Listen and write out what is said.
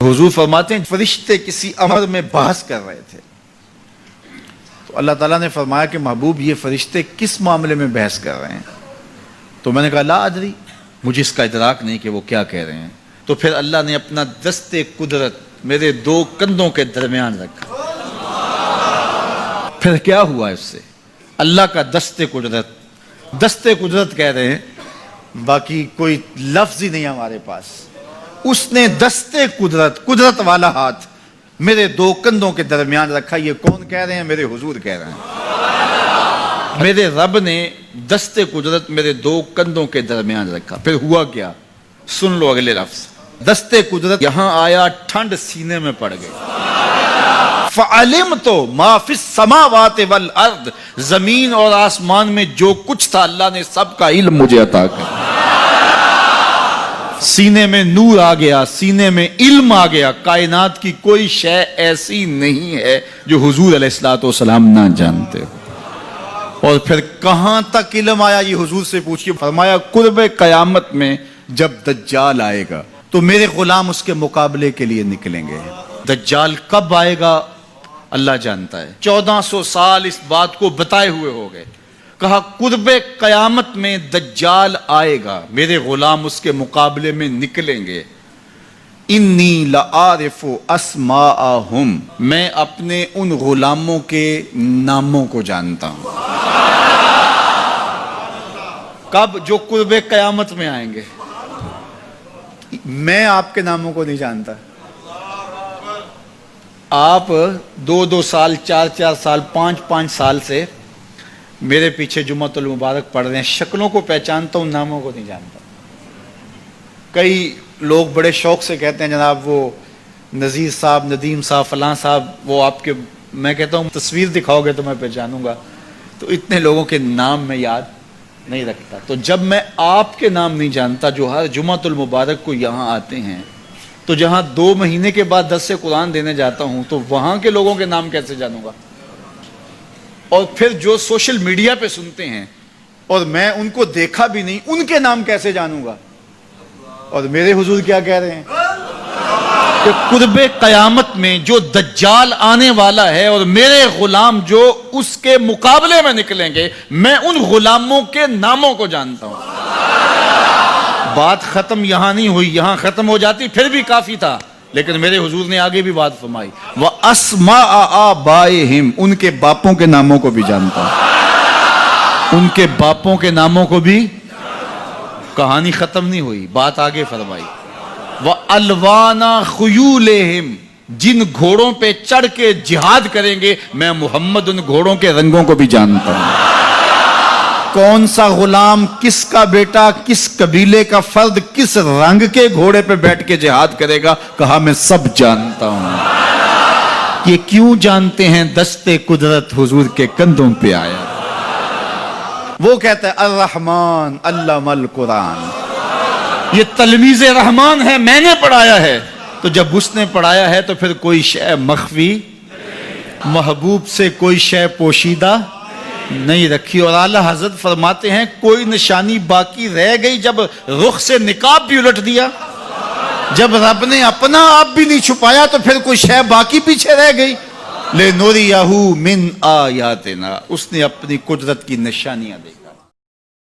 حضور فرماتے ہیں فرشتے کسی امر میں بحث کر رہے تھے تو اللہ تعالیٰ نے فرمایا کہ محبوب یہ فرشتے کس معاملے میں بحث کر رہے ہیں؟ تو میں نے کہا لا ادری، مجھے اس کا ادراک نہیں کہ وہ کیا کہہ رہے ہیں۔ تو پھر اللہ نے اپنا دست قدرت میرے دو کندھوں کے درمیان رکھا۔ پھر کیا ہوا اس سے؟ اللہ کا دست قدرت کہہ رہے ہیں، باقی کوئی لفظ ہی نہیں ہمارے پاس۔ اس نے دست قدرت والا ہاتھ میرے دو کندھوں کے درمیان رکھا۔ یہ کون کہہ رہے ہیں؟ میرے حضور کہہ رہے ہیں۔ میرے رب نے دست قدرت میرے دو کندھوں کے درمیان رکھا۔ پھر ہوا کیا؟ سن لو اگلے لفظ۔ دست قدرت یہاں آیا، ٹھنڈ سینے میں پڑ گئی۔ فَعَلِمْتُ مَا فِي السَّمَاوَاتِ وَالْأَرْضِ، زمین اور آسمان میں جو کچھ تھا اللہ نے سب کا علم مجھے عطا کیا۔ سینے میں نور آ گیا، سینے میں علم آ گیا۔ کائنات کی کوئی شے ایسی نہیں ہے جو حضور علیہ الصلوۃ والسلام نہ جانتے ہو۔ اور پھر کہاں تک علم آیا یہ حضور سے پوچھیے۔ فرمایا قرب قیامت میں جب دجال آئے گا تو میرے غلام اس کے مقابلے کے لیے نکلیں گے۔ دجال کب آئے گا اللہ جانتا ہے۔ 1400 سال اس بات کو بتائے ہوئے ہو گئے۔ کہا قرب قیامت میں دجال آئے گا، میرے غلام اس کے مقابلے میں نکلیں گے۔ انی لعارف اسماءہم، میں اپنے ان غلاموں کے ناموں کو جانتا ہوں۔ کب؟ جو قرب قیامت میں آئیں گے۔ میں آپ کے ناموں کو نہیں جانتا۔ آپ 2 سال 4 سال 5 سال سے میرے پیچھے جمعۃ المبارک پڑھ رہے ہیں، شکلوں کو پہچانتا ہوں، ناموں کو نہیں جانتا۔ کئی لوگ بڑے شوق سے کہتے ہیں جناب وہ نذیر صاحب، ندیم صاحب، فلاں صاحب، وہ آپ کے، میں کہتا ہوں تصویر دکھاؤ گے تو میں پہچانوں گا۔ تو اتنے لوگوں کے نام میں یاد نہیں رکھتا۔ تو جب میں آپ کے نام نہیں جانتا جو ہر جمعۃ المبارک کو یہاں آتے ہیں، تو جہاں 2 مہینے کے بعد درس قرآن دینے جاتا ہوں تو وہاں کے لوگوں کے نام کیسے جانوں گا؟ اور پھر جو سوشل میڈیا پہ سنتے ہیں اور میں ان کو دیکھا بھی نہیں، ان کے نام کیسے جانوں گا؟ اور میرے حضور کیا کہہ رہے ہیں کہ قرب قیامت میں جو دجال آنے والا ہے اور میرے غلام جو اس کے مقابلے میں نکلیں گے، میں ان غلاموں کے ناموں کو جانتا ہوں۔ بات ختم یہاں نہیں ہوئی، یہاں ختم ہو جاتی پھر بھی کافی تھا، لیکن میرے حضور نے آگے بھی بات فرمائی۔ وَأَسْمَاءَ آبَائِهِمْ، ان کے باپوں کے ناموں کو بھی جانتا ہوں۔ ان کے باپوں کے ناموں کو بھی، کہانی ختم نہیں ہوئی، بات آگے فرمائی۔ وَأَلْوَانَ خُيُولِهِمْ، جن گھوڑوں پہ چڑھ کے جہاد کریں گے میں محمد ان گھوڑوں کے رنگوں کو بھی جانتا ہوں۔ کون سا غلام، کس کا بیٹا، کس قبیلے کا فرد کس رنگ کے گھوڑے پہ بیٹھ کے جہاد کرے گا، کہا میں سب جانتا ہوں۔ یہ کیوں جانتے ہیں؟ دست قدرت حضور کے کندھوں پہ آیا۔ وہ کہتا ہے الرحمن علم القرآن، یہ تلمیذ رحمان ہے، میں نے پڑھایا ہے۔ تو جب اس نے پڑھایا ہے تو پھر کوئی شے مخفی، محبوب سے کوئی شے پوشیدہ نہیں رکھی۔ اور اعلیٰ حضرت فرماتے ہیں کوئی نشانی باقی رہ گئی جب رخ سے نقاب بھی الٹ دیا، جب رب نے اپنا آپ بھی نہیں چھپایا تو پھر کوئی شے باقی پیچھے رہ گئی۔ لِنُرِيَهُ مِنْ آیَاتِنَا، اس نے اپنی قدرت کی نشانیاں دی۔